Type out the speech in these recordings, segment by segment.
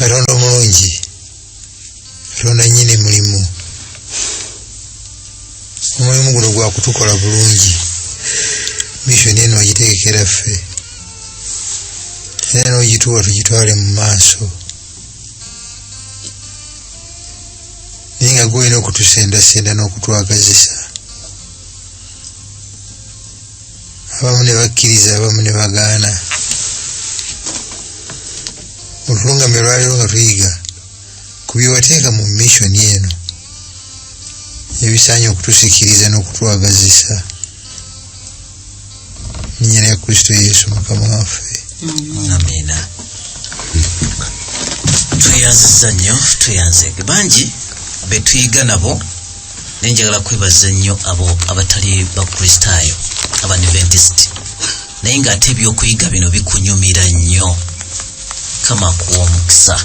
Katonda omulungi, Katonda nnyini mulimu. Omulimu guno gwa kutukola bulungi. Mission eno ogitegekera ffe. Era n'ogituwa tugitwale mu maaso. Naye nga gwolina okutusendasenda n'okutwagazisa. Abamu ne bakkiriza, abamu ne bagaana. Olulungamye lwaliro nga tuyiga ku bye wateeka mu mission eno ebisaanye okutusikiriza n'okutwagazisa. Nnyina ya Kristo Yesu Mukama waffe. Amina. Tuyanziza nnyo, tuyanzege bangi betuyiga nabo. Nenjagala kwebaza nnyo abo abatali bakristaayo, Adventist. Naye ng'ate ebyokuyiga bino bikunyumira nnyo. Kama kuwa omukisa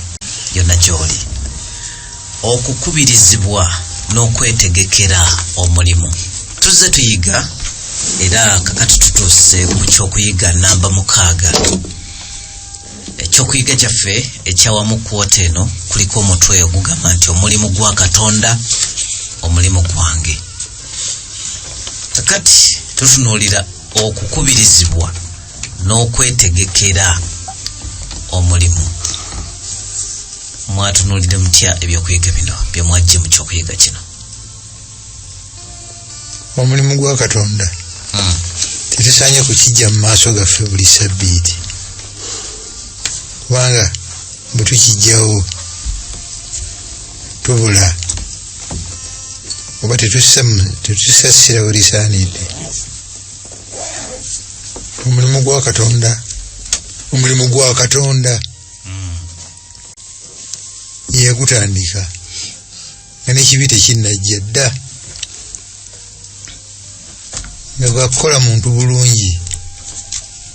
yonna gy'oli. Okukubirizibwa n'okwetegekera omulimu. Tuzze tuyiga era kakati tutuuse ku kyokuyiga namba 6. Ekyokuyiga kyaffe ekyawamu kwota eno kuliko omutwe ogugamba nti omulimu gwa Katonda, omulimu gwange. Kakati tutunuulira okukubirizibwa n'okwetegekera omulimu. Mwatunuulire mutya ebyokuyiga bino bye mwajje mu kyokuyiga kino? Omulimu gwa Katonda tetusaanye kukijja mu maaso gaffe buli sabbiiti, kubanga bwe tukijjawo tubula oba tetusasira we lisaanidde. Omulimu gwa Katonda, omulimu gwa Katonda yagutandika nga n'ekibi tekinnajja dda, nga gwakukola muntu bulungi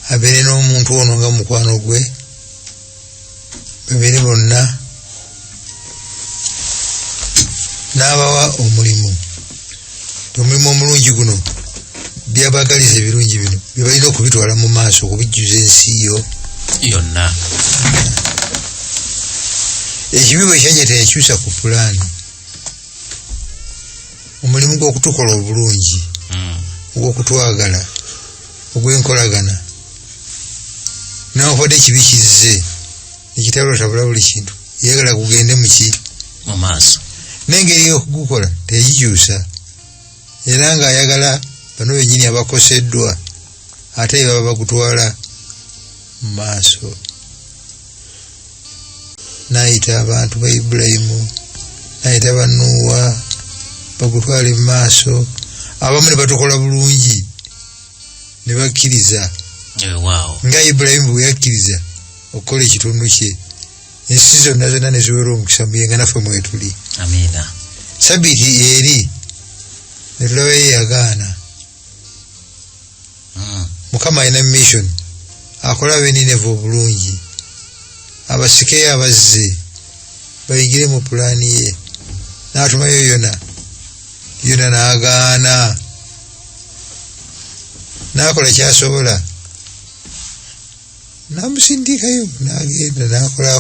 abeere n'omuntu ono nga mukwano gwe, babeere bonna, n'abawa omulimu. Omulimu omulungi guno byabagaliza ebirungi bino bye balina okubitwala mu maaso, okubijjuza ensi yonna. Ekibi bwe kyajja teyakyusa ku pulaani. Omulimu gw'okutukola obulungi, ogw'okutwagala, ogw'enkolagana, n'awadde ekibi kizze ekitalotabula buli kintu, yagala kugende mu maaso. N'engeri y'okugukola tegikyusa, era ng'ayagala bano bennyini abakoseddwa ate baba bagutwala mu maaso. N'ayita abantu ba Ibulayimu, n'ayita ba Nuuwa, bagutwale mu maaso. Abamu ne batukola bulungi ne bakkiriza. Nga Ibulayimu bwe yakkiriza okukola ekitundu kye, ensi zonna zonna ne ziwera omukisa muyenga naffe mwetuli. Amina. Sabbiiti eri ne tulaba ye yagaana. Mukama alina mission, akola Abeninevu obulungi, abasikeyo abazze bayingire mu pulaani ye, n'atumayo Yona n'agaana, n'akola kyasobola, n'amusindikayo, n'agenda n'akolayo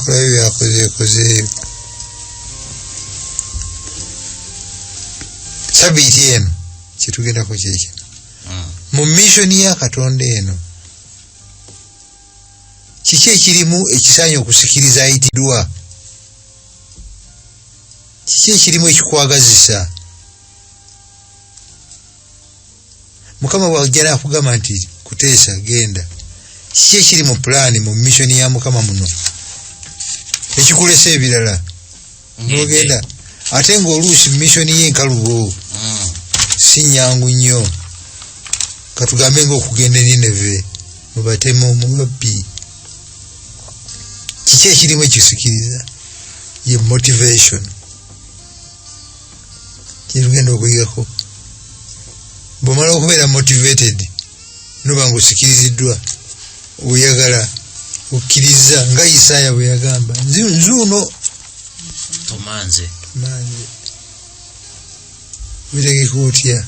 byakozeeyo. Sabbiiti eno kyetugendako kyekyo. Mu misioni ya Katonda eno kiki ekirimu ekisaanye okusikiriza ayitiddwa? Kiki ekirimu ekikwagazisa? Mukama bw'ajja n'akugamba nti kuteesa genda, kiki ekiri mu pulaani mu misioni ya Mukama muno ekikulesa ebirala n'ogenda? Ate ng'oluusi misioni y'enkalubo si nnyangu nnyo. Katugambe ng'okugenda Nineve mu batemu mu babbi. Kiki ekirimu ekisikiriza? Ye motivation kyetugenda okuyigako. Bw'omala okubeera motivated noba ng'osikiriziddwa, oyagala, okkiriza nga Isaaya bwe yagamba, nzuuno tomanze wetegeka otya?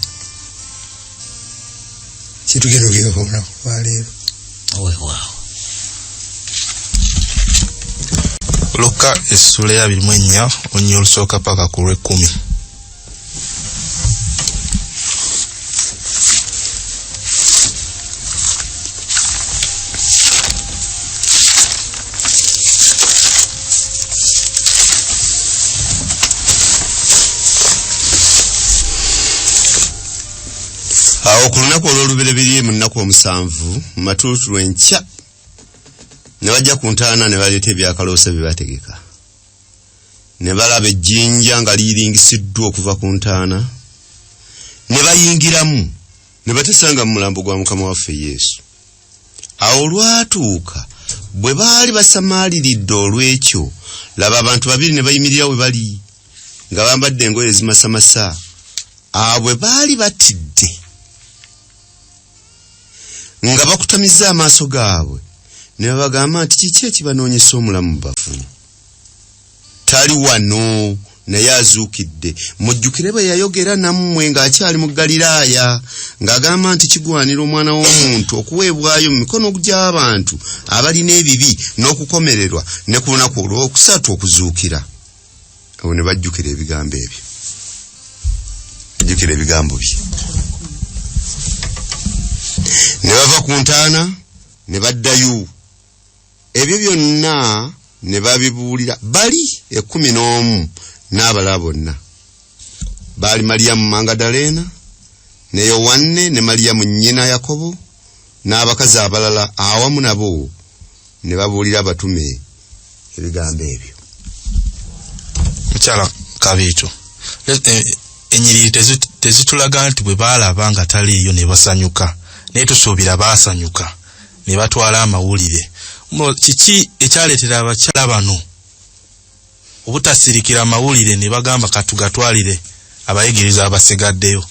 Kyetugenda okuyigako olunaku lwaleero. Luka essula ya 24 onnyo olusooka paka ku lw'ekkumi. Awo ku lunaku olw'olubereberye mu nnaku omusanvu mu matuutu enkya ne bajja ku ntaana ne baleeta ebyakaloosa bye bategeka. Ne balaba ejjinja nga liyiringisiddwa okuva ku ntaana, ne bayingiramu ne batasanga mu mulambo gwa Mukama waffe Yesu. Awo olwatuuka bwe baali basamaaliridde olw'ekyo, laba abantu babiri ne bayimirira we bali nga bambadde engoye ezimasamasa. Abo bwe baali batidde nga bakutamiza amaaso gaabwe ne bagamba nti kiki ekibanoonyesa omulamu mu bafu? Tali wano naye azuukidde. Mujjukire bwe yayogera nammwe ng'akyali mu Ggaliraaya ng'agamba nti kigwanira omwana w'omuntu okuweebwayo mu mikono gy'abantu abalina ebibi n'okukomererwa ne ku lunaku olw'okusatu okuzuukira. Awo ne bajjukira ebigambo ebyo. Bajjukira ebigambo bye. Ne bava ku ntaana ne baddayo. Ebyo byonna ne babibuulira bali 11 n'abalala bonna. Baali Maliyamu Magdalena ne Yowanne ne Maliyamu nnyina Yakobo n'abakazi abalala awamu nabo ne babuulira abatume ebigambo ebyo. Mukyala Kabiito, enyiriri tezitulaga nti bwe baalaba nga taliiyo ne basanyuka, naye tusuubira baasanyuka ne batwala amawulire. Kiki ekyaleetera abakyala bano obutasirikira amawulire ne bagamba katugatwalire abayigiriza abasigaddeyo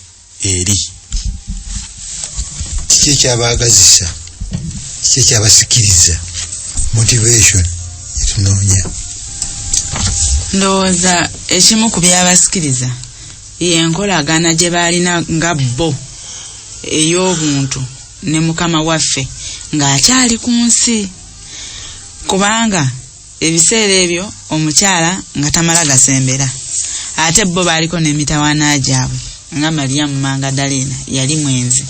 eri? Kiki ekyabaagazisa? Kiki ekyabasikiriza? Motivation etunoonya. Ndowooza ekimu ku byabasikiriza y'enkolagana gye baalina nga bo ey'obuntu ne Mukama waffe ng'akyali ku nsi. Kubanga ebiseera ebyo omukyala nga tamala gasembera, ate bo baaliko n'emitawaana gyabwe nga Maliyamu Magdalena yali mwenzi,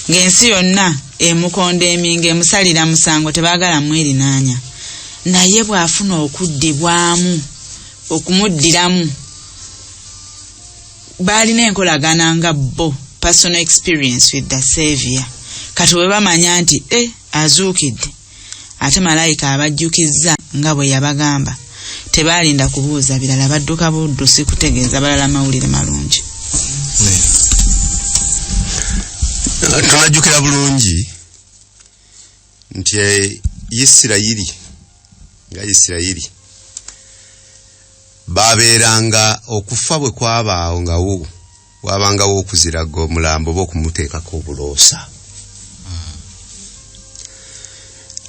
ng'ensi yonna emukonda eminga emusalira musango tebaagala mwerinanya. Naye bw'afuna okuddibwamu okumuddiramu, baalina enkolagana nga bo, personal experience with the Savior. Kati bwe bamanya nti azuukidde, ate malayika abajjukizza nga bwe yabagamba, tebaalinda kubuuza birala, badduka buddusi kutegeeza balala mawulire malungi. Tunajjukira bulungi nti Isirayiri babeeranga okufa bwe kwabaawo nga wabangawo okuziraga omulambo bw'okumuteekako obuloosa.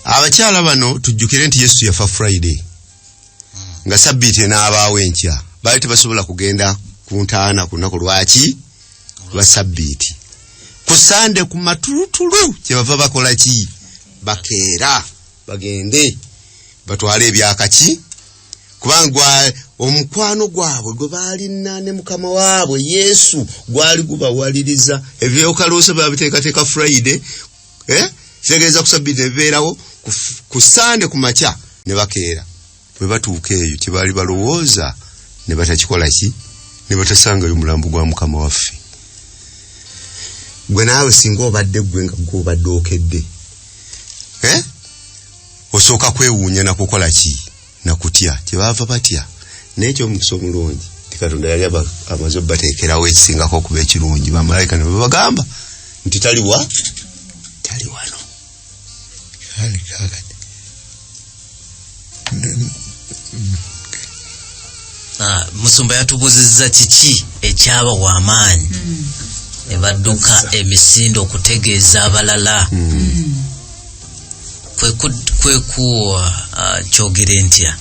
Abakyala bano tujjukire nti Yesu yafa Friday nga Sabbiiti enaabaawo enkya. Baali tebasobola kugenda ku ntaana ku lunaku lwaki? Lwa Sabbiiti. Ku Sande ku matulutulu kyebava bakola ki? Bakeera bagende batwale ebyakaki, kubanga omukwano gwabwe gwe baalina ne Mukama waabwe Yesu gwali gubawaliriza. Ebyokaloosa babiteekateeka Friday, kitegeeza ku Sabbiiti ne bibeerawo ku Sande ku makya ne bakeera. Bwe batuuka eyo kye balowooza ne batakikola ki? Ne batasangayo omulambo gwa Mukama waffe. Gwe naawe singa obadde gwe nga gw'obadde okedde, osooka kwewuunya na kukola ki? Na kutya. Kyebaava batya. N'ekyo omukisa omulungi nti Katonda yali amaze obbateekerawo ekisingako okuba ekirungi. Bamalayika ne babagamba nti tali wano. Musumba yatubuuzizza kiki ekyaba w'amaanyi ne badduka emisinde okutegeeza abalala. Kyogere ntya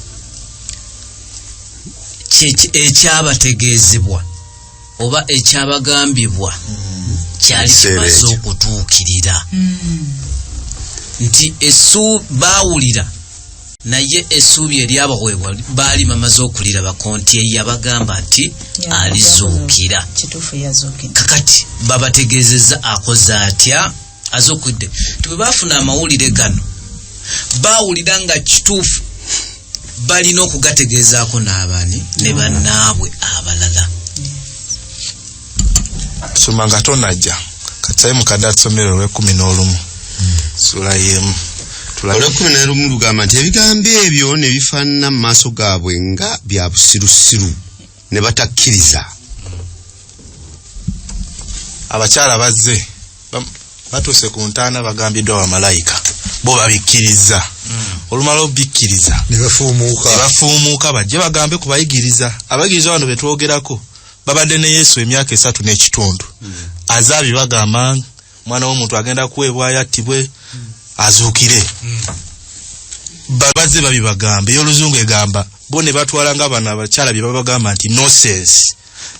ekyabategeezebwa oba ekyabagambibwa kyali kimaze okutuukirira, nti baawulira naye essuubi eryabaweebwa baali bamaze okulira bakonti yabagamba nti alizuukira. Kakati babategeezezza akoze atya azuukidde. Bwe baafuna amawulire gano baawulira nga kituufu balina okugategeezaako n'abaani ne bannaabwe abalala. Soma nga tonajja kataye mukadde atusomera olw'11 sula y'emu. Olw'11 lugamba nti ebigambo ebyo ne bifaanana mu maaso gaabwe nga bya busirusiru ne batakkiriza. Abakyala bazze batuuse ku ntaana bagambiddwa bamalayika bo babikkiriza. Olumala obikkiriza ne bafuumuuka bajje bagambe ku bayigiriza. Abayigiriza bano be twogerako babadde ne Yesu emyaka 3 n'ekitundu. Azaabi bagamba mwana w'omuntu agenda kuweebwayo attibwe azuukire. Babazze babibagambe. Ey'oluzungu egamba bo ne batwalanga bano abakyala bye babagamba nti nonsense.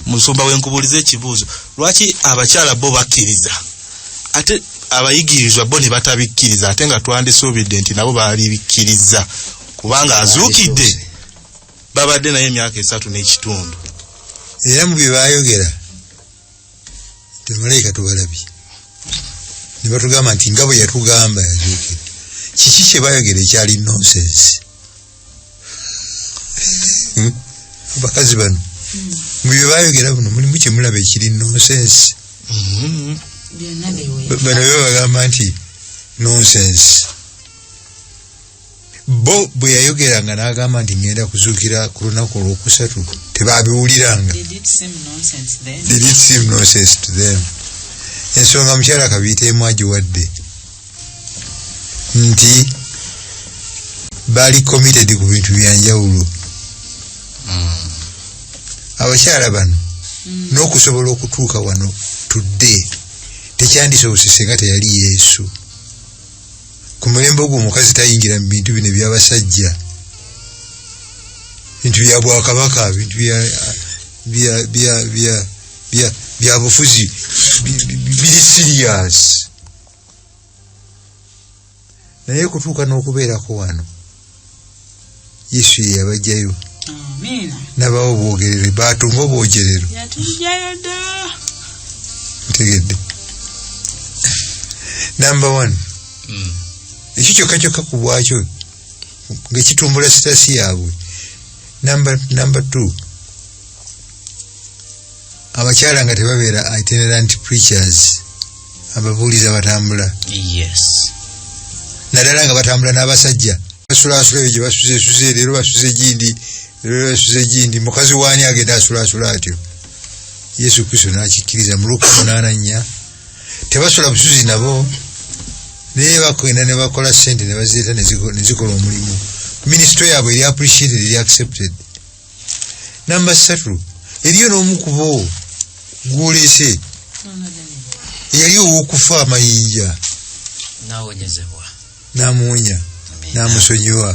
Musumba wenkubuliza ekibuuzo, lwaki abakyala bo bakkiriza ate abayigirizwa bo ne batabikkiriza ate nga twandisuubidde nti nabo baali bikkiriza kubanga azuukidde babadde naye emyaka 3 n'ekitundu. Era mu bye baayogera temalayika tubalabye ne batugamba nti nga bwe yatugamba yazuukidde. Kiki kye baayogera ekyali nonsense? Abakazi bano mu bye baayogera buno mulimu kye mulaba ekiri nonsense. Bano byo bagamba nti nonsense. Bo bwe yayogeranga n'agamba nti ngenda kuzuukira ku lunaku olwokusatu tebabiwuliranga. Did it seem nonsense to them? Ensonga mukyala kabiiteemu agiwadde nti baali committed ku bintu byanjawulo. Abakyala bano n'okusobola okutuuka wano tudde tekyandisobosese nga teyali Yesu. Ku mulembe ogwo omukazi tayingira mu bintu bino ebyabasajja, bintu bya bwakabaka, bintu bya bufuzi biri serious. Naye kutuuka n'okubeerako wano Yesu ye yabajjayo. Nabawo bwogerero baatunga obwogerero ntegedde. Number 1 ekyo kyokka ku bwakyo ng'ekitumbula sitasi yaabwe. Number 2 abakyala nga tebabeera itinerant preachers ababuuliza batambula. Naddala nga batambula n'abasajja basulaasula ebyo gye basuzeesuze, leero basuze gindi, mukazi waani agenda asulaasula atyo. Yesu Kristo n'akikkiriza mu Luka 8:4. Tebasula busuzi nabo naye bakwenda ne bakola ssente ne bazireeta ne zikola omulimu. Minisitule yaabwe eri appreciated, eri accepted. Number 3 eriyo n'omu ku bo gw'oleese yali ow'okufa amayinja n'amuwonya n'amusonyiwa.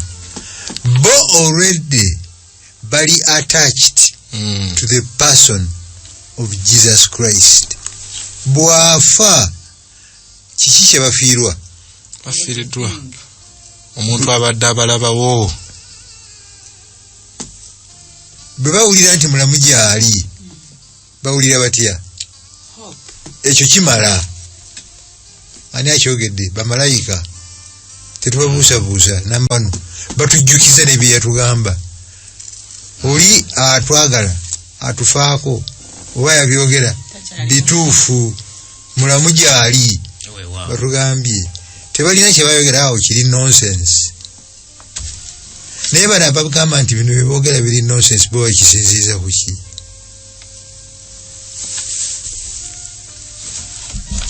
Bo already bali attached to the person of Jesus Christ. Bwafa kiki kye bafiirwa? Bafiiriddwa omuntu abadde abalabawo. Bwe bawulira nti mulamu gy'ali bawulira batya? Ekyo kimala. Ani akyogedde? Bamalayika. Tetubabuusabuusa. Namba 1 batujjukiza ne bye yatugamba. Oli atwagala atufaako oba yabyogera bituufu mulamu gy'ali batugambye. Tebalina kye bayogera awo kiri nonsense. Naye bano abagamba nti bino bye boogera biri nonsense bo bakisinziiza ku ki?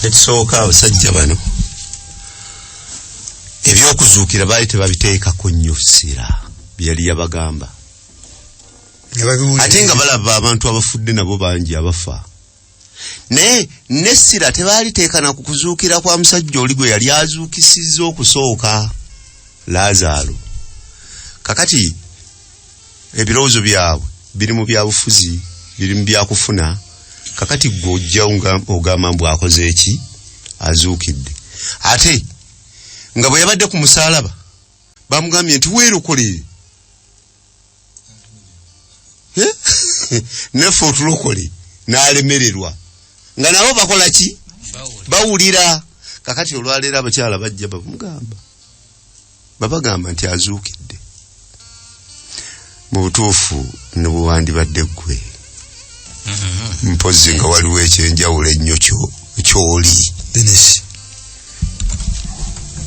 Ekisooka abasajja bano ebyokuzuukira baali tebabiteekako nnyo ssira byali yabagamba, ate nga balaba abantu abafudde nabo bangi abafa. Naye n'essira tebaali na ku kuzuukira kwa musajja oli gwe yali azuukisizza okusooka, Laazaalo. Kakati ebirowoozo byabwe biri mu byabufuzi, biri mu byakufuna. Kakati gw'ojja ogamba mbu akoze eki? Azuukidde. Ate nga bwe yabadde ku musaalaba bamugambye nti weerokolere neffe otulokole n'alemererwa nga nabo bakola ki bawulira kakati olwaleero abakyala bajja bamugamba babagamba nti azuukidde mu butuufu ne bwandibadde ggwe mpozi nga waliwo ekyenjawulo ennyo kyoli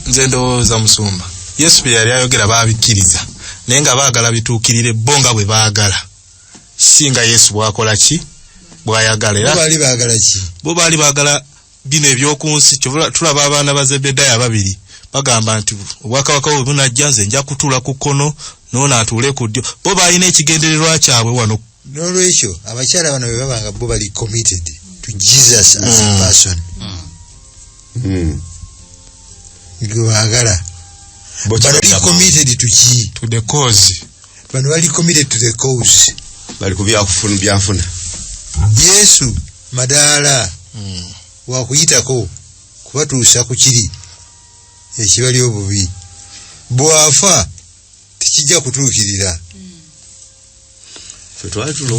nze ndowooza musumba Yesu bye yali ayogera baabikkiriza naye nga baagala bituukirire bo nga bwe baagala singa Yesu bwakola ki bwayagala era bo baali baagala bino eby'oku nsi tulaba abaana ba Zebedaayo babiri bagamba nti obwakabaka bwe bunajja nze nja kutuula ku kkono noono atuule ku ddyo bo baalina ekigendererwa kyabwe wano. N'olwekyo abakyala bano bwe babanga bo bali committed to Jesus as a person. Baagala bali committed to ki? To the cause. Bano bali committed to the cause. Bali ku byanfuna. Yesu madaala wakuyitako kubatuusa ku kiri ekibali obubi bwafa tekijja kutuukirira.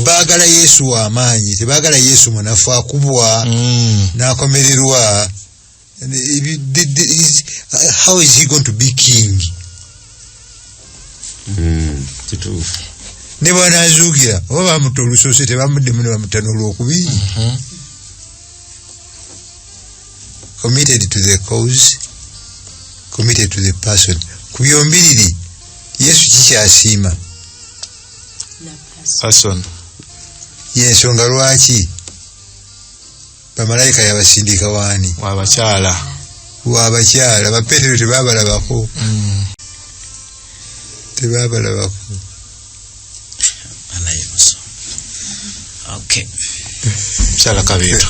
Baagala Yesu w'amaanyi tebaagala Yesu munafu akubwa n'akomererwa. How is he going to be king? Ne bwana azuukira oba bamutta olusoose tebamuddemu ne bamutta n'olwokubiri. Committed to the cause, committed to the person. Ku byombiriri Yesu kikyasiima person. Yensonga lwaki bamalayika yabasindika waani? W'abakyala ba Petero tebabalabako. Tebabalabako. Okay. Kyala Kabeeto.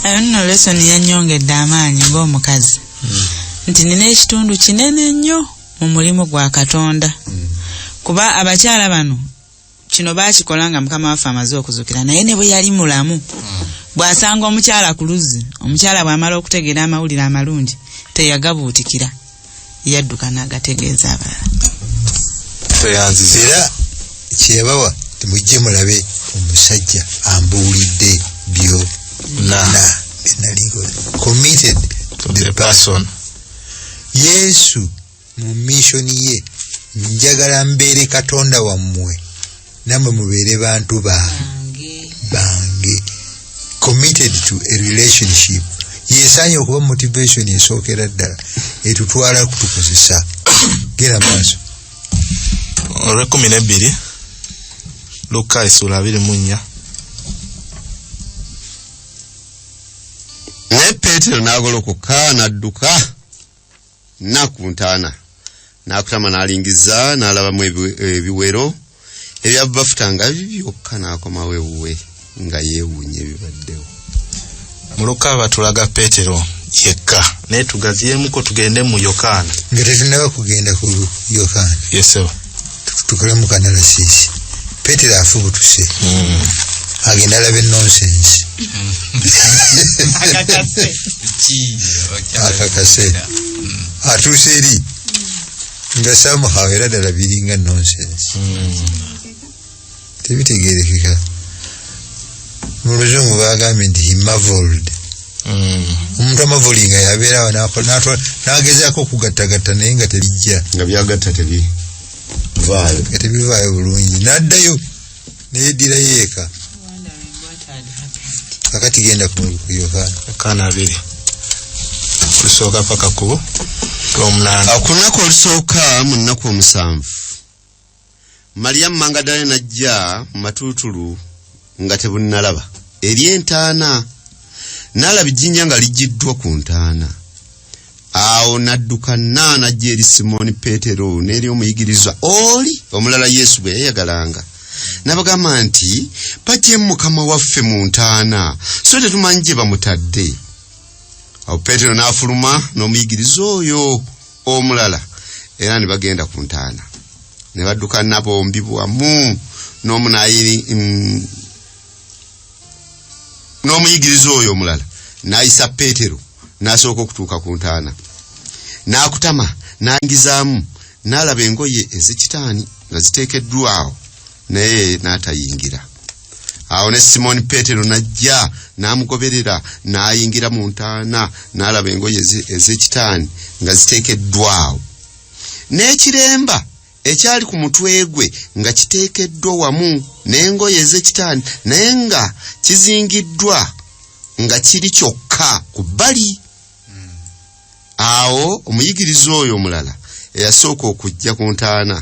Nno lesoni yannyongedde amaanyi ng'omukazi nti nina ekitundu kinene nnyo mu mulimu gwa Katonda kuba abakyala bano kino baakikola nga Mukama waffe amaze okuzuukira naye ne bwe yali mulamu bw'asanga omukyala ku luzzi omukyala bw'amala okutegeera amawulire amalungi teyagabuutikira yadduka n'agategeeza abalala. Era kyebawa temujje mulabe omusajja ambuulidde byo committed to the person. Yesu mu mission ye njagala mbeere Katonda wammwe namwe mubeere bantu bange. Committed to a relationship yesaanye okuba motivation esookera ddala etutwala kutukozesa. Gera maaso. Olw'ekkumi n'ebbiri Luka essula 24. Naye Peetero n'agolokoka n'adduka ku ntaana n'akutama n'alingiza n'alabamu ebiwero ebya bafuta nga byokka n'akomawo ewuwe nga yeewuunya ebibaddewo. Mu Luka batulaga Peetero yekka naye tugaziyemuko tugende mu Yokaana. Nga tetunnaba kugenda ku Yokaana. Yesu. Tukole mu kanalasiisi. Peetero afubutuse. Agenda alabe nonsense. Akakase. Atuuse eri nga somehow era ddala biringa nonsense. Tebitegeerekeka. Mu Luzungu bagambye nti he marveled. Omuntu amavolinga yabeerawo n'agezaako okugattagatta naye nga tebijja. Nga byagatta tebivaayo bulungi. N'addayo neyeddirayo eka. Kakati genda ku Yokaana 2 kusooka paka ku lw'omunaana. Ku lunaku olusooka mu nnaku omusanvu Mariyamu Magdalene n'ajja mu matuutulu nga tebunnalaba eri entaana n'alaba ejjinja nga liggiddwa ku ntaana. Awo n'adduka n'ajja eri Simooni Peetero n'eri omuyigirizwa oli omulala Yesu bwe yayagalanga n'abagamba nti bajje Mukama waffe mu ntaana so tetumanyi gye bamutadde. Awo Peetero n'afuluma n'omuyigirizwa oyo omulala era ne bagenda ku ntaana ne badduka nabo bombi bwamu n'omuyigirizwa oyo omulala n'ayisa Peetero n'asooka okutuuka ku ntaana n'akutama n'angizaamu n'alaba engoye ez'ekitaani nga ziteekeddwawo naye n'atayingira. Awo ne Simoni Peetero n'ajja n'amugoberera n'ayingira mu ntaana n'alaba engoye ez'ekitaani nga ziteekeddwawo n'ekiremba ekyali ku mutwe gwe nga kiteekeddwa wamu n'engoye ez'ekitaani naye nga kizingiddwa nga kiri kyokka ku bbali. Awo omuyigiriza oyo omulala eyasooka okujja ku ntaana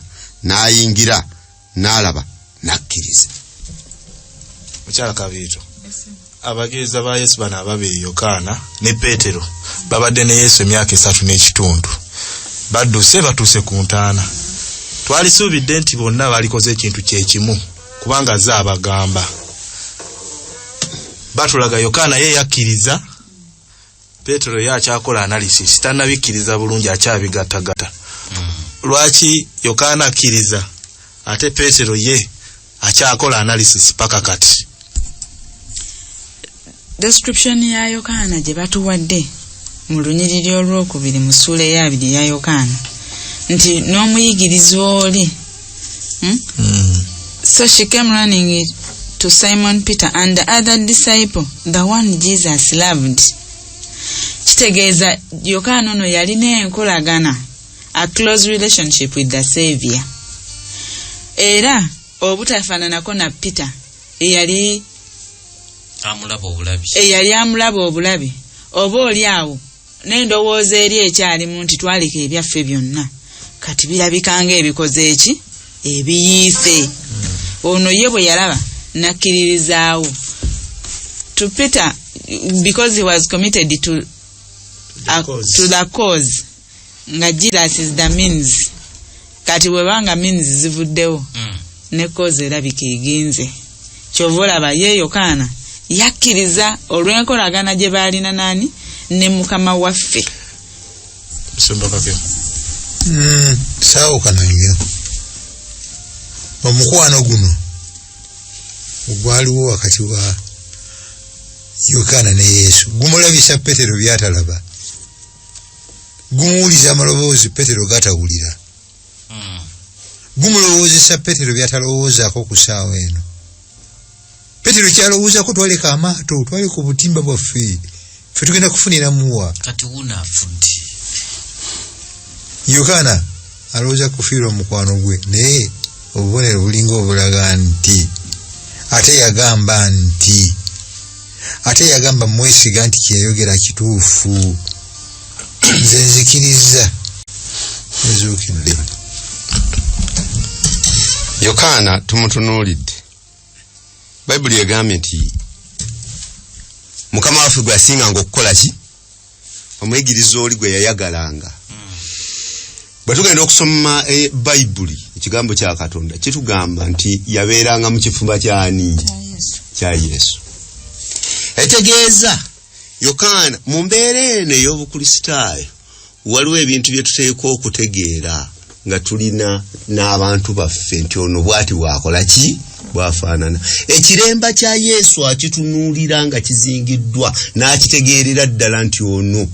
n'ayingira n'alaba n'akkiriza. Mukyala Kabiito, abageeza ba Yesu bano ababiri Yokaana ne Peetero babadde ne Yesu emyaka 3 n'ekitundu. Badduse batuuse ku ntaana. Twalisuubidde nti bonna balikoze ekintu kyekimu kubanga ze abagamba. Batulaga Yokaana ye yakkiriza, Peetero ye akyakola analysis, tannabikkiriza bulungi akyabigatagata. Lwaki Yokaana akkiriza ate Peetero ye akyakola analysis paka kati? Description ya Yokaana gye batuwadde mu lunyiriri olwokubiri mu ssuula ya 2 ya Yokaana nti n'omuyigiriza oli. So she came running to Simon Peter and the other disciple, the one Jesus loved. Kitegeeza Yokaana ono yalina enkolagana, a close relationship with the Savior. Era obutafaananako na Peter eyali amulaba obulabi oba oli awo n'endowooza eri ekyalimu nti twalika ebyaffe byonna kati birabikanga ebikoze eki ebiyiise. Ono ye bwe yalaba nakkiririzaawo. To Peter, because he was committed to the cause, nga Jesus is the means. Kati webanga means zivuddewo ne cause erabika egenze. Kyova olaba ye Yokaana yakkiriza olw'enkolagana gye baalina nani ne Mukama waffe. Saawukana nnyo omukwano guno ogwaliwo wakati wa Yokaana ne Yesu gumulabisa Peetero byatalaba, gumuwuliza amaloboozi Peetero gatawulira, gumulowoozesa Peetero byatalowoozaako ku ssaawa eno. Peetero kyalowoozako twaleka amaato, twaleka obutimba bwaffe, ffe tugenda kufunira muwa. Kati wunaafudde. Yokaana alowooza kufiirwa mukwano gwe, naye obubonero bulinga obulaga nti ate yagamba mwesiga nti kyeyogera kituufu. Nze nzikiriza ezuukidde. Yokaana tumutunuulidde. Bayibuli egambye nti Mukama waffe gwe yasinganga okukola ki? Omuyigiriza oli gwe yayagalanga. Bwe tugenda okusoma Bayibuli, ekigambo kya Katonda kitugamba nti yabeeranga mu kifuba ky'ani? Kya Yesu. Etegeeza Yokaana mu mbeera eno ey'obukristaayo waliwo ebintu bye tuteekwa okutegeera nga tulina n'abantu baffe nti ono bw'ati bwakola ki? Bwafaanana. Ekiremba kya Yesu akitunuulira nga kizingiddwa n'akitegeerera ddala nti ono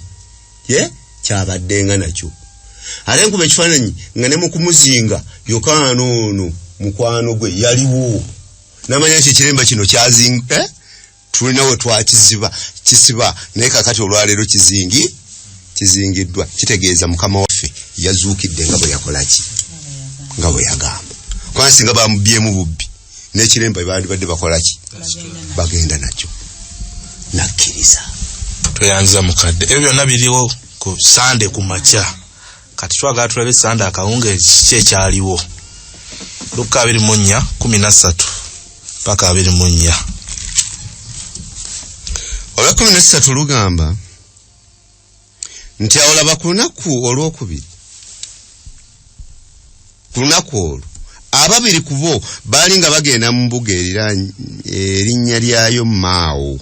kyabaddenga nakyo. Ate nkuba ekifaananyi nga ne mu kumuzinga Yokaana ono mukwano gwe yaliwo. Namanya nti ekiremba kino kyazinga tulina we twakisiba naye kakati olwaleero kizingiddwa. Kitegeeza Mukama waffe yazuukidde nga bwe yakola ki? Nga bwe yagamba. Kubanga singa bamubyemu bubbi n'ekiremba bandibadde bakola ki? Bagenda nakyo. Nakkiriza. Tweyanza mukadde. Ebyo byonna biriwo ku Sande ku makya. Kati twagala tulabe Sande akawungeezi kiki ekyaliwo. Luka 24:13 paka 24. Olwa 13 lugamba nti awolaba ku lunaku olwokubiri. Ku lunaku olwo ababiri ku bo baali nga bagenda mu mbuga erinnya lyayo Maawo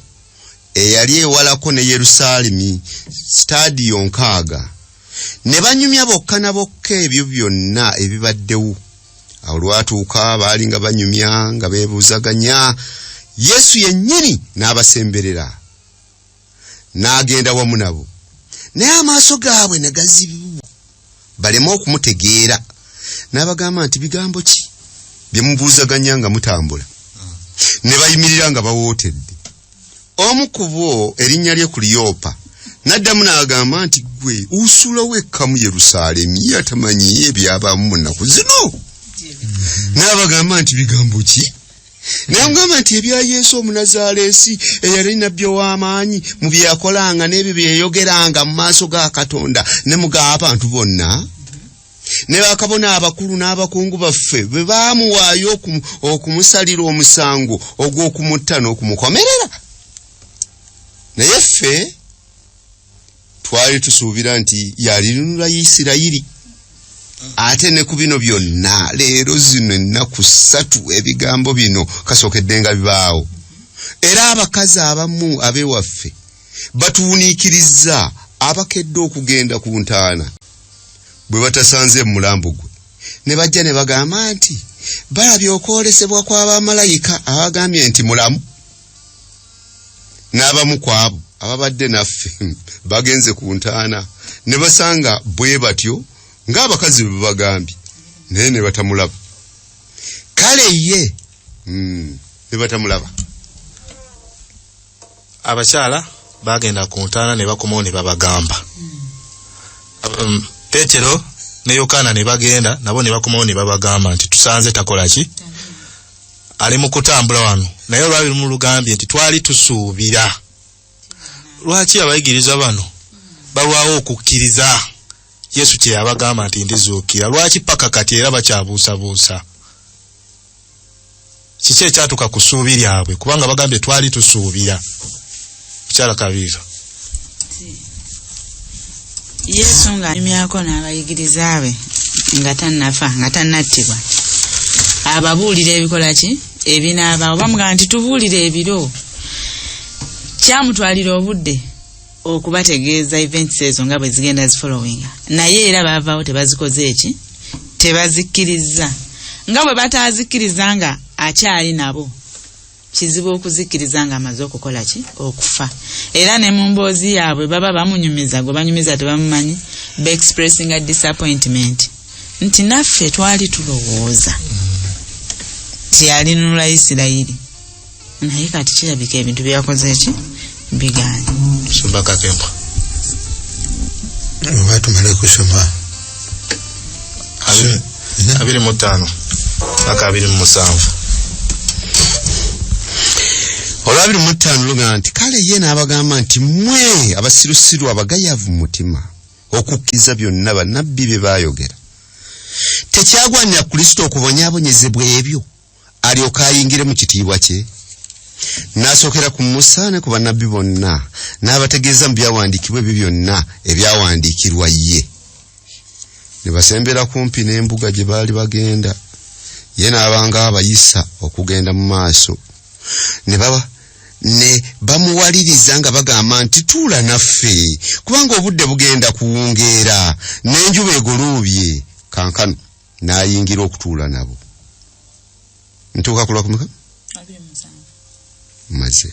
eyali ewalako ne Yerusaalemi stadiyo 6 ne banyumya bokka na bokka ebyo byonna ebibaddewo. Awo lwatuuka baali nga banyumya nga beebuuzaganya, Yesu yennyini n'abasemberera n'agenda wamu nabo, naye amaaso gaabwe ne gazibibwa baleme okumutegeera n'abagamba nti bigambo ki bye mubuuzaganya nga mutambula. Ne bayimirira nga bawootedde. Omu ku bo erinnya lye Kuliyoopa n'addamu n'agamba nti gwe usula wekka mu Yerusaalemi atamanyi ebyabaamu mu nnaku zino. N'abagamba nti bigambo ki? N'agamba nti ebya Yesu Omunazaaleesi eyali nnabbi ow'amaanyi mu bye yakolanga n'ebyo bye yayogeranga mu maaso ga Katonda ne mu g'abantu bonna. Ne bakabona abakulu n'abakungu baffe bwe baamuwaayo okumusalira omusango ogw'okumutta n'okumukomerera. Naye ffe twali tusuubira nti yalinunula Isirayiri. Ate ne ku bino byonna leero zino ennaku 3 ebigambo bino kasookedde nga bibaawo. Era abakazi abamu ab'ewaffe batuwuniikiriza abakedde okugenda ku ntaana. Bwe batasanze mulambo gwe ne bajja ne bagamba nti balabye okwolesebwa kw'abamalayika abagambye nti mulamu. N'abamu ku abo ababadde naffe bagenze ku ntaana ne basanga bwe batyo ng'abakazi bwe bagambye, naye ne batamulaba. Kale ye ne batamulaba. Abakyala bagenda ku ntaana ne bakomawo ne babagamba. Petero ne Yokaana ne bagenda nabo ne bakomawo ne babagamba nti tusanze takola ki? Ali mu kutambula wano. Naye olwali mu lugambye nti twali tusuubira. Lwaki abayigiriza bano balwawo okukkiriza Yesu kye yabagamba nti ndizuukira? Lwaki paka kati era bakyabuusabuusa? Kiki ekyatuka ku ssuubi lyabwe? Kubanga bagambye twali tusuubira. Mukyala Kabiira. Yesu nga emyako n'abayigiriza be nga tannafa nga tannattibwa ababuulira ebikola ki ebinaabaawo. Bamugamba nti tubuulire ebiro. Kyamutwalira obudde okubategeeza events ezo nga bwe zigenda zifollowing. Naye era baavaawo tebazikoze eki, tebazikkiriza. Nga bwe batazikkiriza nga akyali nabo, kizibu okuzikkiriza nga amaze okukola ki? Okufa. Era ne mu mboozi yaabwe baba bamunyumiza, gwe banyumiza tebamumanyi, be expressing a disappointment nti naffe twali tulowooza nti yalinunula Isirayiri, naye kati kirabika ebintu byakoze eki biganye. Sumba Kakembo. Oba tumale kusoma 25 mpaka 27. Olwabiri mu 5 luga nti kale ye n'abagamba nti mmwe abasirusiru abagayavu mu mutima okukkiriza byonna bannabbi bye baayogera. Tekyagwanira Kristo okubonyaabonyezebwa ebyo alyoka ayingire mu kitiibwa kye. N'asookera ku Musa ne ku bannabbi bonna n'abategeeza mu byawandiikibwa ebyo byonna ebyawandiikirwa ye. Ne basembera kumpi n'embuga gye baali bagenda. Ye n'abanga abayisa okugenda mu maaso. Ne bamuwaliriza nga bagamba nti tuula naffe kubanga obudde bugenda kuwungeera n'enjuba egoloobye. Kankano n'ayingira okutuula nabo. Ntuuka ku Lwakumi maze.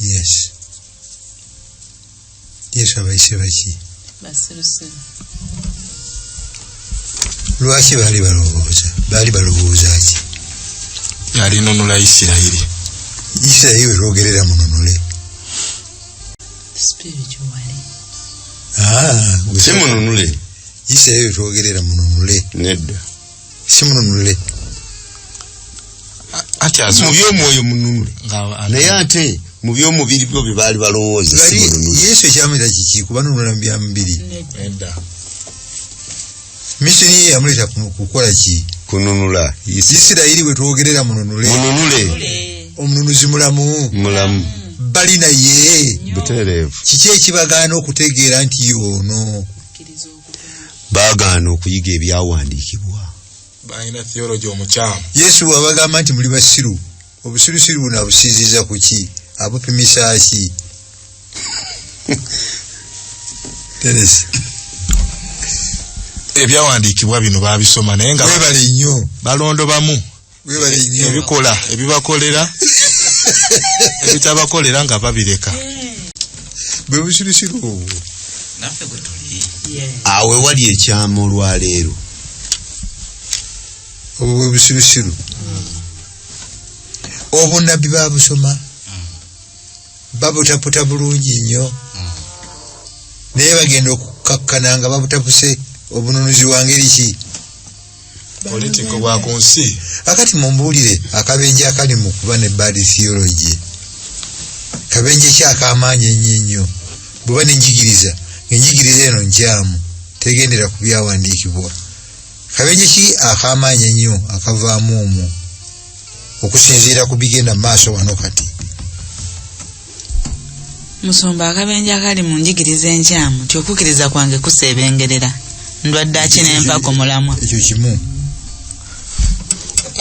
Yes. Yesu abayise baki? Basirusiru. Lwaki baali balowooza ki? Yalinunula Isirayiri. Isirayiri we lwogerera mununule. Spiritually. Si mununule. Isirayiri we lwogerera mununule. Nedda. Si mununule. Ati mu by'omwoyo mununule. Naye ate mu by'omubiri byo bye baali balowooza si mununule. Yesu ekyamuleta kiki kubanunula mu byamubiri? Nedda. Missoni ye yamuleta kukola ki? Kununula. Isirayiri we twogerera mununule. Mununule. Omununuzi mulamu. Bali naye. Butereevu. Kiki ekibagaana okutegeera nti y'ono? Baagaana okuyiga ebyawandiikibwa. Balina theology omukyamu. Yesu wabagamba nti muli basiru. Obusirusiru buno abusinziza ku ki? Abupimisa ki? Teresi. Ebyawandiikibwa bino baabisoma naye nga webale nnyo. Balondo bamu. Webale nnyo. Ebikola ebibakolera ebitabakolera nga babireka. Bwe busirusiru obwo. Naffe gwe tuli. awe wali ekyama olwaleero obwo busirusiru obunabbi babusoma babutaputa bulungi nnyo naye bagenda okukakkana nga babutapuse obununuzi wa ngeri ki politiko bwa ku nsi. akati mumbuulire akabenje akali mu kuba ne bad theology kabenje ki ak'amaanyi ennyo ennyo bweba nenjigiriza enjigiriza eno nkyamu tegendera ku byawandiikibwa kabenje ki ak'amaanyi ennyo akavaamu omwo okusinziira ku bigenda mu maaso wano kati. Musomba akabenje akali mu njigiriza enkyamu tyokukiriza kwange kuseebengerera ndwadde akinempa ku mulamwa ekyo kimu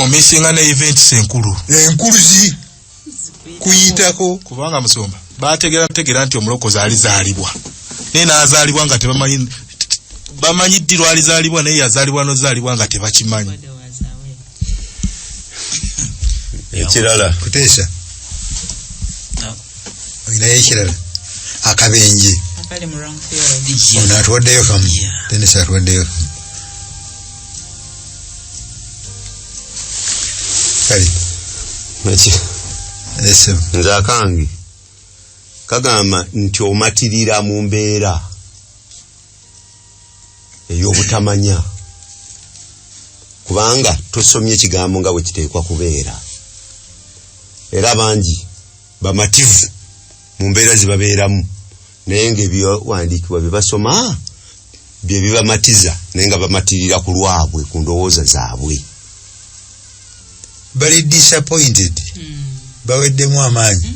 omisinga ne events enkulu kuyitako kubanga Musomba bategera nti omulokozi alizaalibwa naye n'azaalibwa nga bamanyi ddi lwalizaalibwa naye yazaalibwa nozaalibwa nga tebakimanyi. ekirala kuteesa olinayo ekirala akabenje ono atuwaddeyo kamu tenesa atuwaddeyo kamu kale nze akange kagamba nti omatirira mu mbeera ey'obutamanya kubanga tosomye ekigambo nga bwe kiteekwa kubeera era bangi bamativu mu mbeera zibabeeramu naye ng'ebyawandiikibwa bye basoma bye bibamatiza naye nga bamatirira ku lwabwe ku ndowooza zaabwe bali disappointed baweddemu amaanyi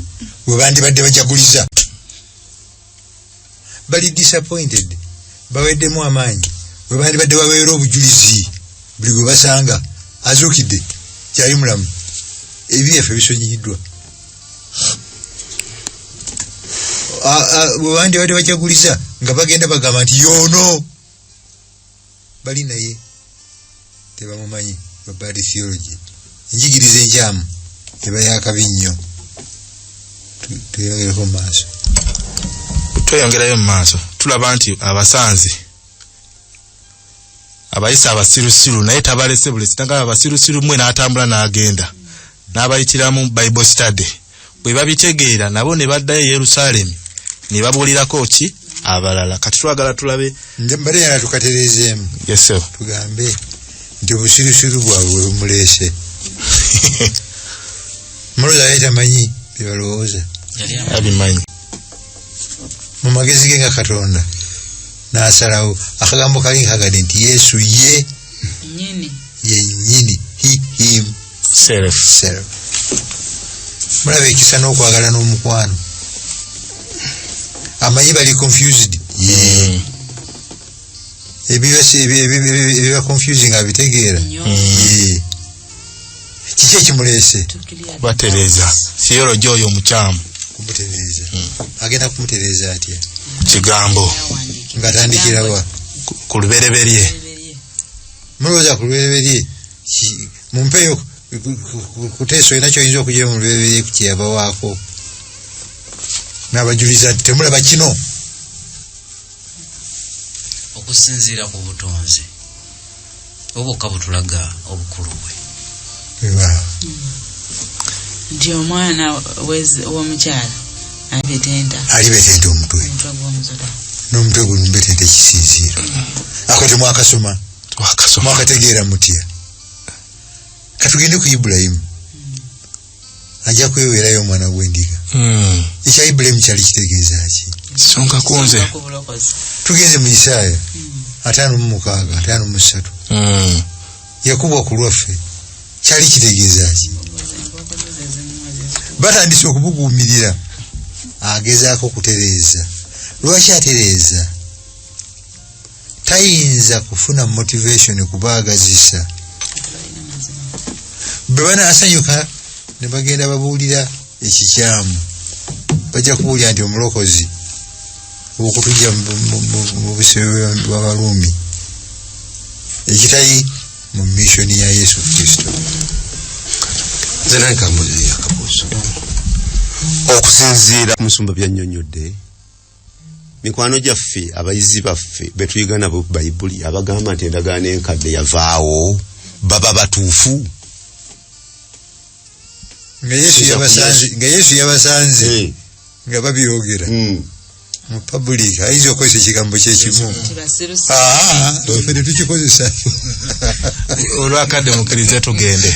bwe bandibadde bajaguliza bali disappointed baweddemu amaanyi bwe bandibadde babeera obujulizi buli gwe basanga azuukidde kyali mulamu ebyeffe bisonyiyiddwa bwe bandibadde bajaguliza nga bagenda bagamba nti yoono bali naye tebamumanyi babad theology enjigiriza enkyamu eba yakabi nnyo. Tuyongereko mu maaso tweyongerayo mu maaso tulaba nti abasanzi abayisa abasirusiru naye tabalese bulesi nanga abasirusiru mwe n'atambula n'agenda n'abayitiramu Bible study bwe babitegeera nabo ne baddayo e Yerusalemu ne babuulirako ki abalala. Kati twagala tulabe mbale yana tukatereezeemu tugambe nti obusirusiru bwabwe bumuleese muloza yali tamanyi byebalowooza abimanyi mu magezi ge nga Katonda n'asalawo akagambo kali nkagade nti Yesu ye nyini him self. mulaba ekisa n'okwagala n'omukwano amanyi bali confused ebiba confusing abitegeera kiki ekimuleese batereza theology oyo omukyamu kumutereeza agenda kumutereeza atya kigambo ng'atandikirawa ku lubereberye mulowooza ku lubereberye mumpeyo kuteesa olina kyoyinza okugera mu lubereberye ku kyeyabawaako n'abajuliza nti temulaba kino okusinziira ku butonzi obwokka butulaga obukulu bwe nti omwana w'omukyala alibetenta omutwe n'omutwe guno mbetenta ekisinziiro ako temwakasoma mwakategeera mutya katugende ku Ibulayimu ajja kweweerayo omwana gw'endiga ekya Ibulayimu kyali kitegeeza ki songa kunze tugenze mu Isaaya 5:53 yakubwa ku lwaffe kyali kitegeeza ki batandise okubuguumirira agezaako kutereeza. Lwaki atereeza? Tayinza kufuna motivation kubaagazisa. Bwe banaasanyuka ne bagenda babuulira ekikyamu bajja kubuulira nti omulokozi okutujja mu busebe bw'Abaruumi ekitali mu missoni ya Yesu Kristo. Zena nkambuzi akabuuzo okusinziira musumba byannyonnyodde mikwano gyaffe abayizi baffe betuyiga nabo bayibuli abagamba nti endagaano enkadde yavaawo baba batuufu nga Yesu yabasanze nga babyogera mu public ayinza okukozesa ekigambo kyekimu ffe tetukikozesa olwakadde mukkirize tugende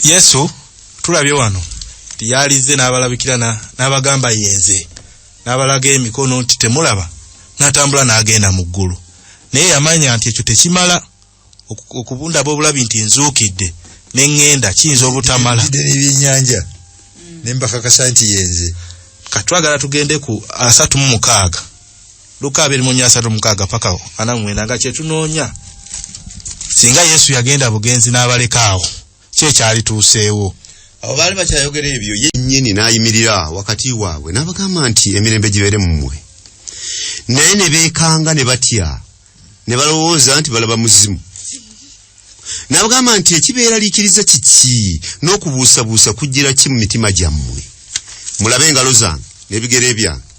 Yesu tulabye wano yalize n'abalabikira n'abagamba yenze n'abalaga emikono nti temulaba n'atambula n'agenda mu ggulu naye yamanya nti ekyo tekimala okubundaba obulabi nti nzuukidde n'engenda kiyinza obutamala n'ebyennyanja nembakakasa nti yenze katwagala tugende ku 36 Luka 2:36 paka 49 nga kyetunoonya singa Yesu yagenda bugenzi n'abalekaawo kyekyali tuuseewo abo baali bakyayogera ebyo yennyini n'ayimirira wakati waabwe n'abagamba nti emirembe gibeere mu mmwe naye ne beekanga ne batya ne balowooza nti balaba muzimu n'abagamba nti ekibeera liikiriza kiki n'okubuusabuusa kujjira ki mu mitima gyammwe mulabe engalo zange n'ebigere byange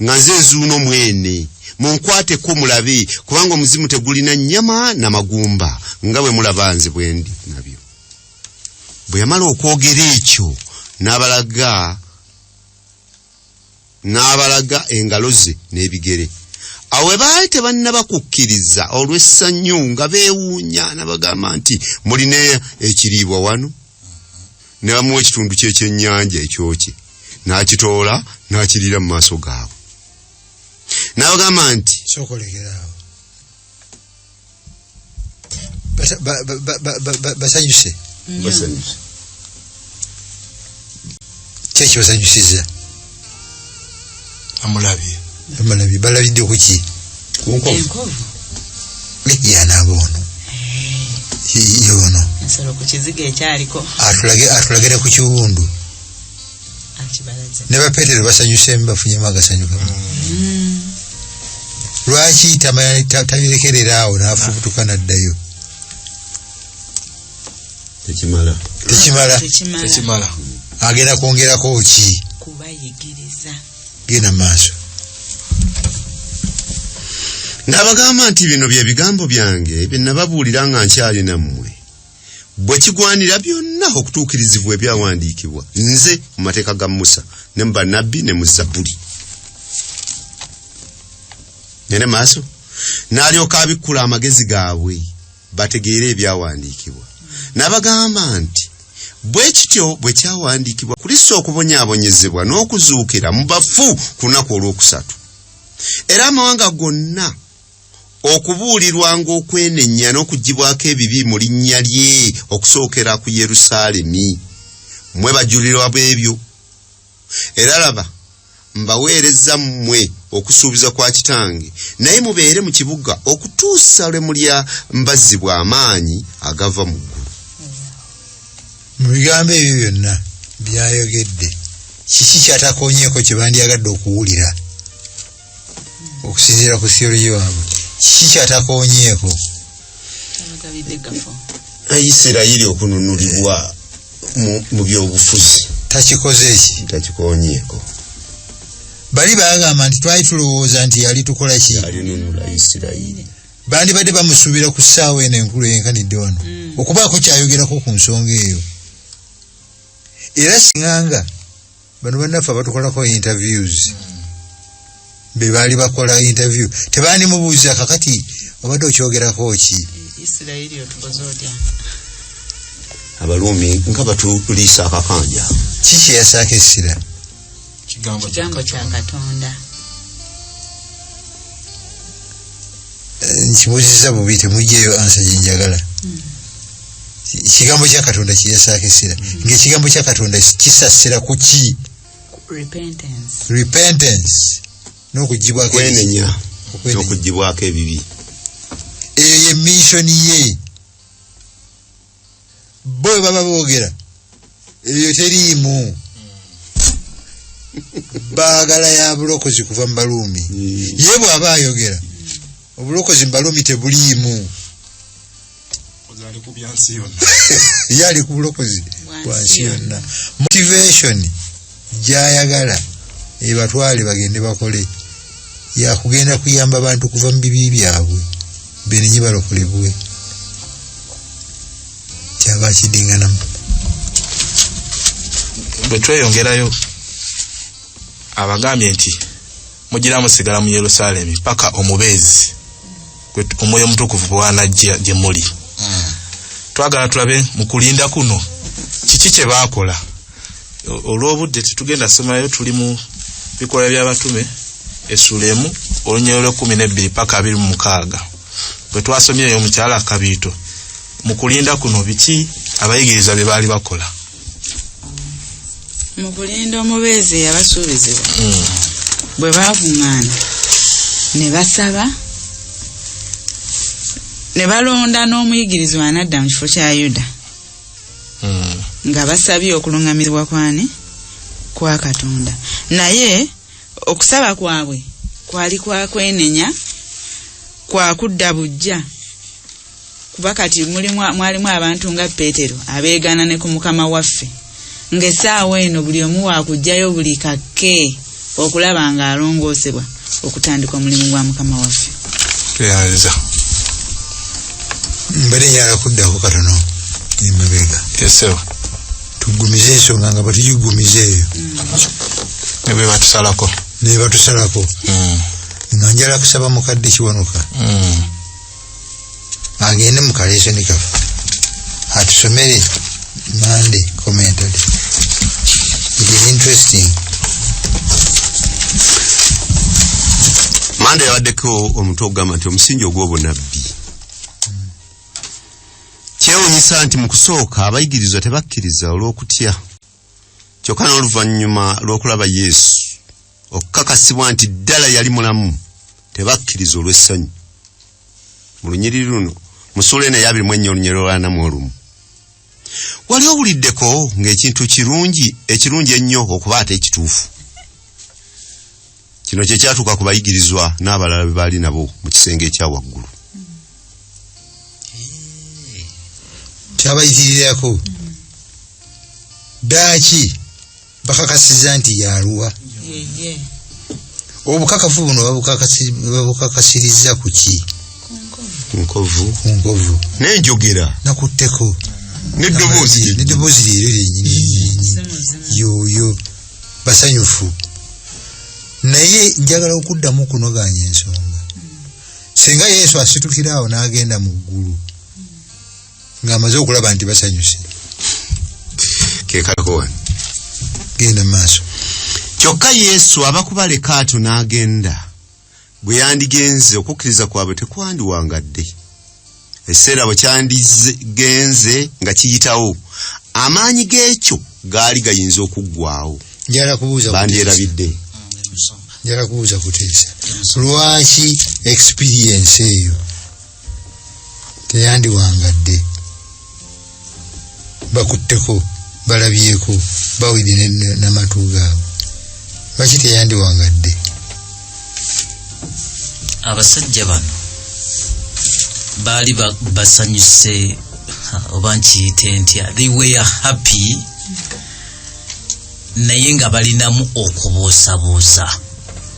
nga nze nzuuno mwene munkwateko mulabe kubanga omuzimu tegulina nnyama n'amagumba nga bwe mulaba nze bwe ndi nabyo bwe yamala okwogera ekyo n'abalaga engalo ze n'ebigere awo bwe baali tebannaba kukkiriza olw'essanyu nga beewuunya n'abagamba nti mulina ekiriibwa wano ne bamuwa ekitundu ky'ekyennyanja ekyokye n'akitoola n'akiriira mu maaso gaabwe n'abagamba nti sokolekerawo basanyuse kyeki basanyusiza amulabye balabidde kuki yanaaba ono yono atulagire ku kiwundu ne bapetero basanyuse bafunyemu agasanyukamu lwaki tabirekerera awo n'afubutuka n'addayo tekimala agenda kwongerako ki kubayigiriza genda maaso n'abagamba nti bino bye bigambo byange bye nababuulira nga nkyali nammwe bwe kigwanira byonna okutuukirizibwa ebyawandiikibwa nze mu mateeka ga Musa ne mu bannabbi ne mu Zabbuli nene maaso n'alyoka abikkula amagezi gaabwe bategeere ebyawandiikibwa n'abagamba nti bwe kityo bwe kyawandiikibwa Kristo okubonyaabonyezebwa n'okuzuukira mu bafu ku lunaku olwokusatu era amawanga gonna okubuulirwanga okwenenya n'okugibwako ebibi mu linnya lye okusookera ku Yerusaalemi mmwe bajulirwa bw'ebyo era laba mbaweereza mmwe okusuubiza kwa Kitange naye mubeere mu kibuga okutuusa lwe mulya mbazzibwa amaanyi agava mu ggulu mu bigambo ebyo byonna byayogedde kiki kyatakonyeeko kye bandyagadde okuwulira okusinziira ku theology waabwe kiki kyatakonyeeko Isirayiri okununulibwa mu byobufuzi takikoze eki takikonyeeko bali bagamba nti twali tulowooza nti yali tukola ki alinunula Isirayiri bandibadde bamusuubira ku ssaawa eno enkulu yenkanidde wano okubaako kyayogerako ku nsonga eyo era singanga bano bannaffe abatukolako interviews be baali bakola interview tebandimubuuza kakati obadde okyogerako ki Isirayiri otukoze otya Abaluumi nga batuliisa akakanja kiki yasaako essira kigambo kya Katonda nkibuuziza bubi temugyeyo ansa gyenjagala kigambo kya Katonda kiyasaako essira ng'ekigambo kya Katonda kisasira ku ki repentance n'okugibwako kwenenya n'okugibwako ebibi eyo ye mission ye bo baba boogera eyo teriimu baagala ya bulokozi kuva mu Baluumi ye bw'aba ayogera obulokozi mu Baluumi tebuliimu yali ku bulokozi bwansi yonna motivation gyayagala ebatwale bagende bakole yakugenda kuyamba abantu kuva mu bibi byabwe benenyi balokolebwe kyaba kidinganamu. Bwe tweyongerayo abagambye nti mugira musigala mu Yerusalemu paka omubeezi omwoyo omutukuvu bwanajja gye muli. Twagala tulabe mu kulinda kuno kiki kye baakola. Olw'obudde tetugenda somayo, tuli mu bikolwa by'abatume essulemu olunyolo 12 paka 26. Bwe twasomyeyo omukyala Kabiito mu kulinda kuno biki abayigiriza bye baali bakola. Mu kulinda omubeezi yabasuubizibwa bwe baakuŋŋaana ne basaba ne balonda n'omuyigirizwa anadda mu kifo kya Yuda nga basabye okulungamizibwa kwa Katonda. Naye okusaba kwabwe kwali kwa kwenenya kwa kudda bujja kuba kati mwalimu abantu nga Peetero abeegana ne ku Mukama waffe ng'essaawa eno buli omu waakujjayo buli kake okulaba nga alongoosebwa okutandika omulimu gwa Mukama waffe. Teyaza mbere yala kuddako katono emabega. Yesewa tugumize ensonga nga batugigumize eyo ne batusalako nga njala kusaba mukadde Kiwanuka agende mu kaleesoni kaffe atusomere Monday commentary. It is interesting. Monday yawaddeko omuntu ogamba nti omusingi ogw'obunabbi kyewuunyisa nti mu kusooka abayigirizwa tebakkiriza olw'okutya kyokka n'oluvannyuma lw'okulaba Yesu okukakasibwa nti ddala yali mulamu tebakkiriza olw'essanyu. Mu lunyiriri luno mu ssuula eno 24 olunyiriri olw'olumu wali owuliddeko ng'ekintu ekirungi ennyo okuba ate ekituufu. Kino kye kyatuuka ku bayigirizwa n'abalala be baali nabo mu kisenge ekya waggulu. Kyabayitirirako ddaaki bakakasiza nti yaluwa. Obukakafu buno babukakasiriza ku ki? Nkovu n'enjogera nakutteko n'eddoboozi leero lyennyini yoyo basanyufu. Naye njagala okuddamu kunoganya ensonga. Singa Yesu asitukiraawo n'agenda mu ggulu ng'amaze okulaba nti basanyuse kekako genda maaso. Kyokka Yesu abakubaleka ato n'agenda. Bwe yandigenze okukkiriza kwabwe tekwandiwangadde. Ekiseera bwe kyandigenze nga kiyitawo amaanyi g'ekyo gaali gayinza okuggwaawo. Bandyerabidde. Njala kubuuza kuteesa lwaki experience eyo teyandiwangadde? Bakutteko balabyeko bawidde n'amatu gaabwe. Lwaki teyandiwangadde? Abasajja bano baali basanyuse oba nkiyite ntya, they were happy naye nga balinamu okubuusabuusa.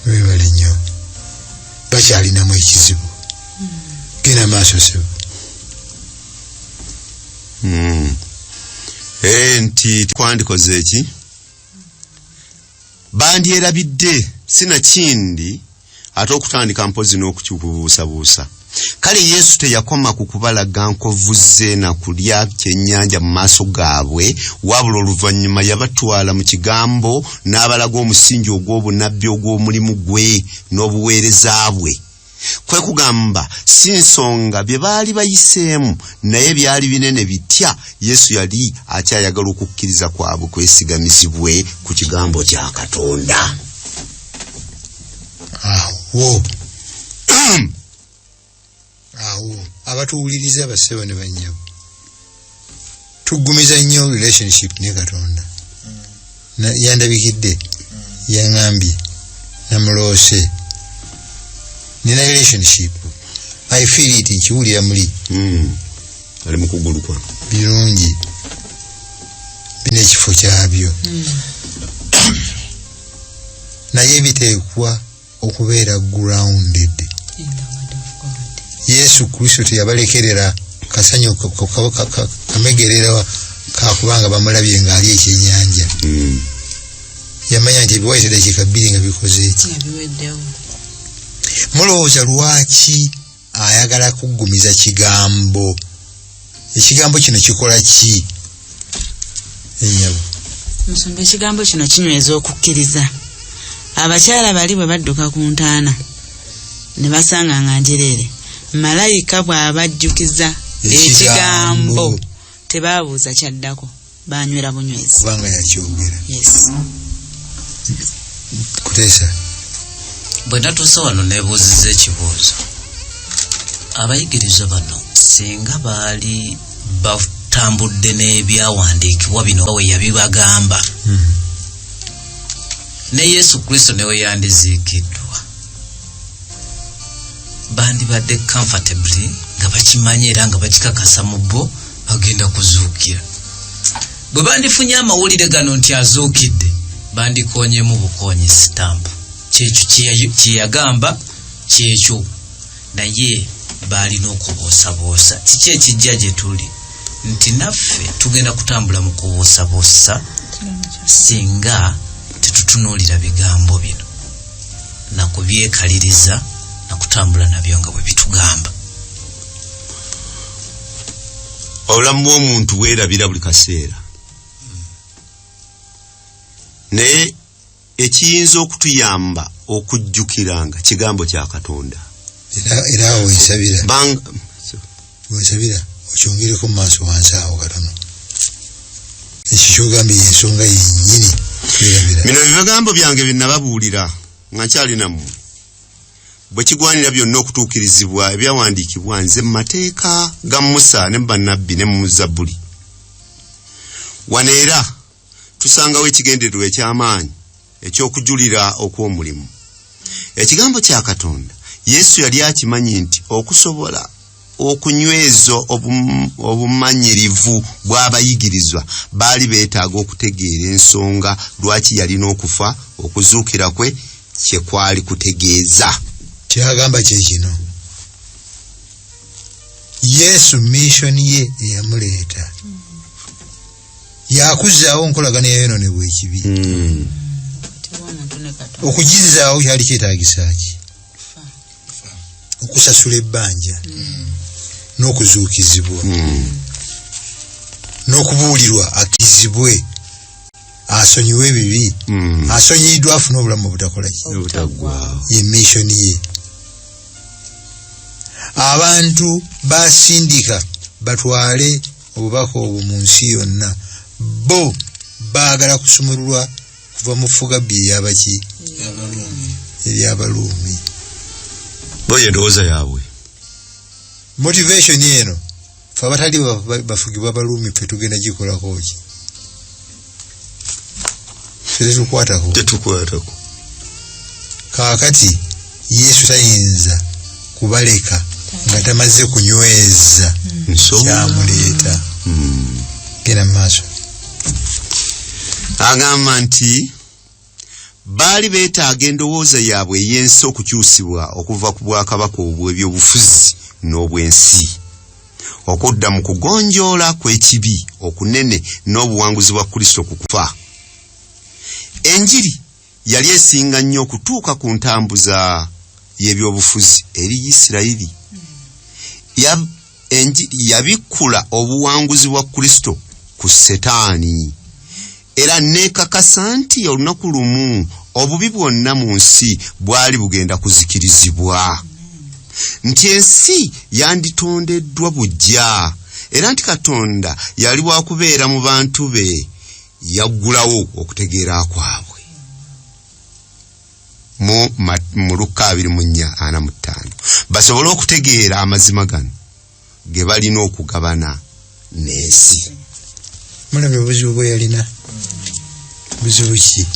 Webale nnyo bakyalinamu ekizibu. Genda maaso sebo. Nti twandikoze eki bandyerabidde sinakindi ate okutandika mpozi n'okukyukubuusabuusa. Kale Yesu teyakoma ku kubalaga nkovuze na kulya kyennyanja mu maaso gaabwe, wabula oluvannyuma yabatwala mu kigambo n'abalaga omusingi ogw'obunabbi ogw'omulimu gwe n'obuweereza bwe. Kwe kugamba si nsonga bye baali bayiseemu naye byali binene bitya. Yesu yali akyayagala okukkiriza kwabwe kwesigamizibwe ku kigambo kya Katonda. Awo abatuwuliriza basebo ne bannyabo tugumiza nnyo relationship ne Katonda. Yandabikidde yaŋŋambye namuloose nina relationship. I feel it nkiwulira muli ali mu kugulu kwa birungi bina ekifo kyabyo. naye biteekwa okubeera grounded. Yesu Kristo teyabalekerera kasanyo kamegerera kakubanga bamulabye ng'ali ekyenyanja. Yamanya nti ebiwaite dakiika 2 nga bikoze eki. Mulowooza lwaki ayagala kuggumiza kigambo? Ekigambo kino kikola ki? Ennyabo musumba, ekigambo kino kinyweza okukkiriza. Abakyala bali bwe badduka ku ntaana ne basanga nga njereere, malayika bw'abajjukiza ekigambo tebaabuuza kyaddako, banywera bunywezi kubanga yakyogera. Yes. Kuteesa bwe natuusa wano neebuuziza ekibuuzo, abayigiriza bano singa baali batambudde n'ebyawandiikibwa bino we yabibagamba, ne Yesu Kristo newe yandiziikiddwa, bandibadde comfortably nga bakimanyi era nga bakikakasa mu bo bagenda kuzuukira. Bwe bandifunye amawulire gano nti azuukidde, bandikoonyemu bukoonyi sitampu, kyekyo kyeyagamba kyekyo, naye baalina okubuusaboosa. Kiki ekijja gye tuli nti naffe tugenda kutambula mu kubuusaboosa singa tetutunuulira bigambo bino na kubyekaliriza na kutambula nabyo nga bwe bitugamba. Obulamu bw'omuntu bwerabira buli kaseera, naye ekiyinza okutuyamba okujjukiranga kigambo kya Katonda. Era weesabira okyongereko mu maaso wansi awo katono. Ekyo kyogambye y'ensonga yennyini twerabira. Bino bigambo byange bye nababuulira nga nkyali nammwe, bwe kigwanira byonna okutuukirizibwa ebyawandiikibwa nze mu mateeka ga Musa ne bannabbi ne mu Zabbuli. Wano era tusangawo ekigendererwa eky'amaanyi eky'okujulira okw'omulimu. Ekigambo kya Katonda Yesu yali akimanyi nti okusobola okunyweza obumanyirivu bw'abayigirizwa baali beetaaga okutegeera ensonga lwaki yalina okufa, okuzuukira kwe kye kwali kutegeeza. Kyagamba kye kino, Yesu mission ye eyamuleeta yakuzaawo nkolagana yayonoonebwa ekibi. Okugizaawo kyali kyetaagisa ki? Okusasula ebbanja n'okuzuukizibwa n'okubuulirwa akkizibwe, asonyiwe ebibi, asonyiddwa afune obulamu obutakola ye mission ye. Abantu basindika batwale obubaka obwo mu nsi yonna, bo baagala kusumululwa kuva mu ffugabbi eryabaki ery'Abaluumi. Bo yendowooza yaabwe motivation eno fe abatali bafugibwa Abaluumi fe tugenda gikolako ki? Fe tetukwatako. Kaakati Yesu tayinza kubaleka nga tamaze kunyweza kyamuleeta. Genda mu maaso. Agamba nti baali beetaaga endowooza yaabwe ey'ensi okukyusibwa okuva ku bwakabaka obw'ebyobufuzi n'obwensi, okudda mu kugonjoola kw'ekibi okunene n'obuwanguzi bwa Kristo ku kufa. Enjiri yali esinga nnyo okutuuka ku ntambuza y'ebyobufuzi eri Isirayiri. Enjiri yabikkula obuwanguzi bwa Kristo ku Setaani, era neekakasa nti olunaku lumu obubi bwonna mu nsi bwali bugenda kuzikirizibwa, nti ensi yanditondeddwa buggya, era nti Katonda yali wakubeera mu bantu be, yaggulawo okutegeera kwabwe. Mu Luka 24:45 basobole okutegeera amazima gano ge balina okugabana n'ensi. Mulabye obuzibu bwe yalina. Buzibu ki?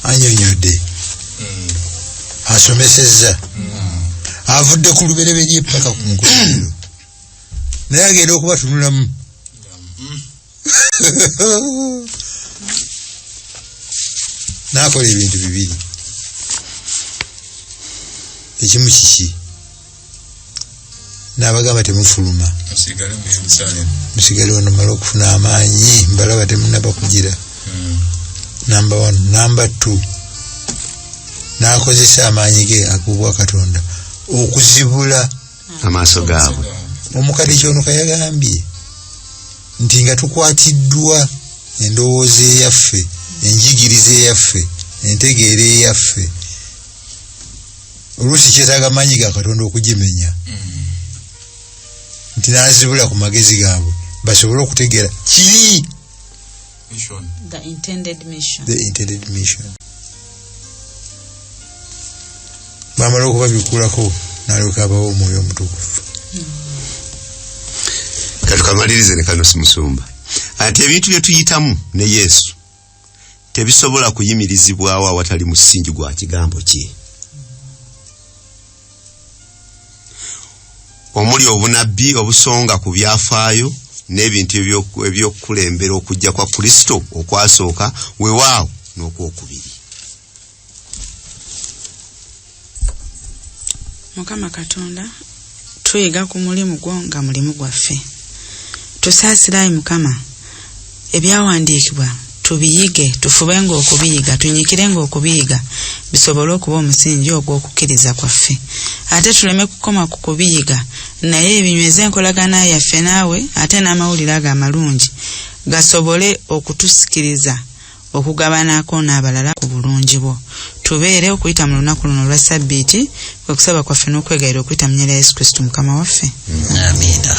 Anyonyodde, asomesezza, avudde ku lubereberye paka ku nkomerero, naye agenda okubatunulamu. nakola ebintu bibiri. Ekimu kiki n'abagamba temufuluma musigale wano mala okufuna amaanyi mbalaba temunaba kugira. Number 1. Number 2, n'akozesa amaanyi ge agobwa Katonda okuzibula amaaso gaabwe. Omukadde Kyonoka yagambye nti nga tukwatiddwa endowooza eyaffe, enjigiriza eyaffe, entegeera eyaffe, oluusi kyetaaga amaanyi ga Katonda okugimenya. Nti n'azibula ku magezi gaabwe basobole okutegeera kiri the intended mission. Bamala okubabikulako n'alyoka abawo omwoyo omutukuvu. Katukamalirize ne kano Simusumba. Ati ebintu bye tuyitamu ne Yesu tebisobola kuyimirizibwawo awatali musingi gwa kigambo kye. Omuli obunabbi obusonga ku byafaayo n'ebintu ebyokulembera okujja kwa Kristo okwasooka weewaawo n'okwokubiri. Mukama Katonda tuyiga ku mulimu gwo nga mulimu gwaffe. Tusaasirayo Mukama ebyawandiikibwa tubiyige, tufubenga okubiyiga, tunyikirenga okubiyiga bisobole okuba omusingi ogw'okukkiriza kwaffe. Ate tuleme kukoma ku kubiyiga naye ebinyweza enkolagana yaffe naawe ate n'amawulire ago amalungi gasobole okutusikiriza okugabanako n'abalala ku bulungi bwo. Tubeere okuyita mu lunaku luno lwa Sabbiiti kwe kusaba kwaffe n'okwegayira okuyita mu nnyera Yesu Kristo Mukama waffe. Amiina.